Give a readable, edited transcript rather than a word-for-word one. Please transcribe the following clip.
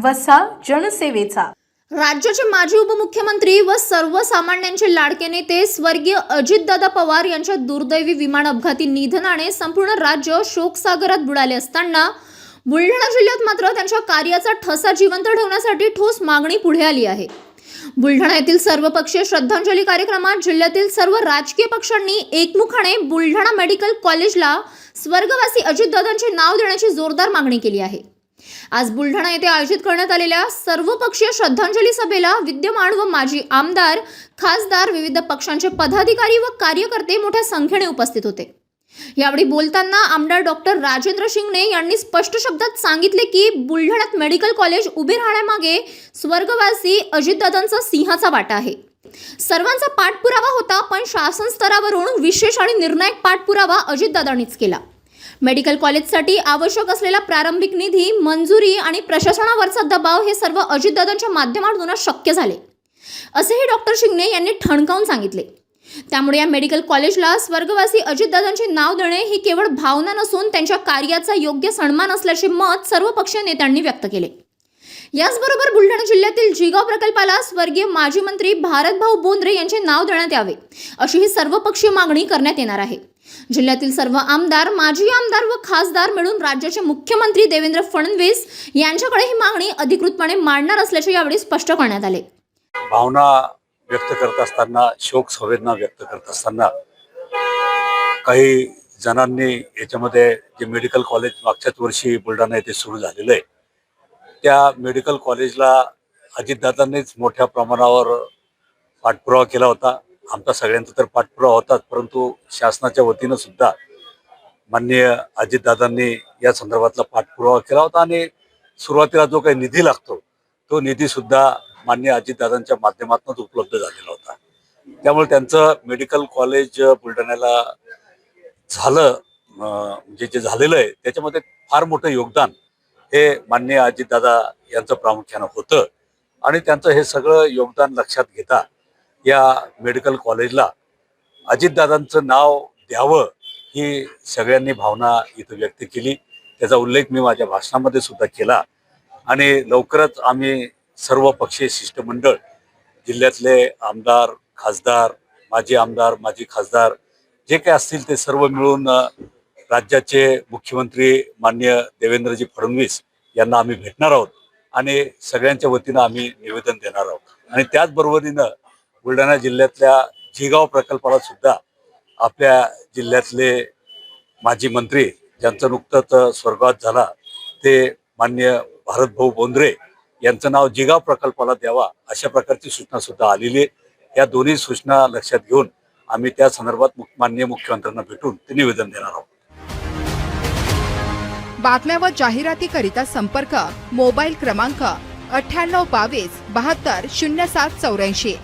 वसा जनसेवेचा। राज्याचे माजी उपमुख्यमंत्री व सर्वसामान्यांचे लाडके नेते स्वर्गीय अजितदादा पवार यांच्या दुर्दैवी विमान अपघाती निधनाने संपूर्ण राज्य शोकसागरात बुडाले असताना बुलढाणा जिल्ह्यात मात्र त्यांच्या कार्याचा ठसा जिवंत ठेवण्यासाठी ठोस मागणी पुढे आली आहे। बुलढाणा येथील सर्वपक्षीय श्रद्धांजली कार्यक्रमात जिल्ह्यातील सर्व राजकीय पक्षांनी एकमुखाने बुलढाणा मेडिकल कॉलेजला स्वर्गवासी अजितदादांचे नाव देण्याची जोरदार मागणी केली आहे। आज बुलढाणा येथे आयोजित करण्यात आलेल्या सर्वपक्षीय श्रद्धांजली सभेला विद्यमान व माजी आमदार, खासदार, विविध पक्षांचे पदाधिकारी व कार्यकर्ते मोठ्या संख्येने उपस्थित होते। यावेळी बोलताना आमदार डॉक्टर राजेंद्र शिंगणे यांनी स्पष्ट शब्दात सांगितले की बुलढाण्यात मेडिकल कॉलेज उभे राहण्यामागे स्वर्गवासी अजितदादांचा सिंहाचा वाटा आहे। सर्वांचा पाठपुरावा होता, पण शासन स्तरावरून विशेष आणि निर्णायक पाठपुरावा अजितदादांनीच केला। मेडिकल कॉलेजसाठी आवश्यक असलेला प्रारंभिक निधी, मंजुरी आणि प्रशासनावरचा दबाव हे सर्व अजितदादांच्या माध्यमातून शक्य झाले, असेही डॉक्टर शिंगणे यांनी ठणकावून सांगितले। त्यामुळे या मेडिकल कॉलेजला स्वर्गवासी अजितदादांचे नाव देणे ही केवळ भावना नसून त्यांच्या कार्याचा योग्य सन्मान असल्याचे मत सर्व पक्षीय नेत्यांनी व्यक्त केले। याचबरोबर बुलढाणा जिल्ह्यातील जिगाव प्रकल्पाला स्वर्गीय माजी मंत्री भारतभाऊ बोंद्रे यांचे नाव देण्यात यावे, अशी ही सर्वपक्षीय मागणी करण्यात येणार आहे। जिल्ह्यातील सर्व आमदार, माजी आमदार व खासदार मिळून राज्याचे मुख्यमंत्री देवेंद्र फडणवीस यांच्याकडे ही मागणी अधिकृतपणे मांडणार असल्याचे यावेळी स्पष्ट करण्यात आले। भावना व्यक्त करत असताना, शोक संवेदना व्यक्त करत असताना काही जणांनी याच्यामध्ये जे मेडिकल कॉलेज मागच्याच वर्षी बुलढाणा येथे सुरू झालेलं आहे, त्या मेडिकल कॉलेजला अजितदादांनीच मोठ्या प्रमाणावर पाठपुरावा केला होता। आमचा सगळ्यांचा तर पाठपुरावा होताच, परंतु शासनाच्या वतीनं सुद्धा माननीय अजितदादांनी या संदर्भातला पाठपुरावा केला होता आणि सुरुवातीला जो काही निधी लागतो तो निधी सुद्धा माननीय अजितदादांच्या माध्यमातूनच उपलब्ध झालेला होता। त्यामुळे त्यांचं मेडिकल कॉलेज बुलढाण्याला झालं, म्हणजे जे झालेलं आहे त्याच्यामध्ये फार मोठं योगदान हे माननीय अजितदादा यांचं प्रामुख्यानं होतं आणि त्यांचं हे सगळं योगदान लक्षात घेता या मेडिकल कॉलेजला अजितदादांचं नाव द्यावं ही सगळ्यांनी भावना इथं व्यक्त केली। त्याचा उल्लेख मी माझ्या भाषणामध्ये सुद्धा केला आणि लवकरच आम्ही सर्व पक्षीय शिष्टमंडळ, जिल्ह्यातले आमदार, खासदार, माजी खासदार जे काही असतील ते सर्व मिळून राज्याचे मुख्यमंत्री माननीय देवेंद्रजी फडणवीस यांना आम्ही भेटणार आहोत आणि सगळ्यांच्या वतीनं आम्ही निवेदन देणार आहोत। आणि त्याचबरोबरीनं बुलढाणा जिल्ह्यातल्या जिगाव प्रकल्पाला सुद्धा आपल्या जिल्ह्यातले माजी मंत्री, ज्यांचं नुकतंच स्वर्गवास झाला, ते माननीय भारतभाऊ बोंद्रे यांचं नाव जिगाव प्रकल्पाला द्यावा अशा प्रकारची सूचना सुद्धा आलेली आहे। या दोन्ही सूचना लक्षात घेऊन आम्ही त्या संदर्भात माननीय मुख्यमंत्र्यांना भेटून ते निवेदन देणार आहोत। बातम्या व जाहिरातीकरिता संपर्क मोबाईल क्रमांक 9822 72 0784।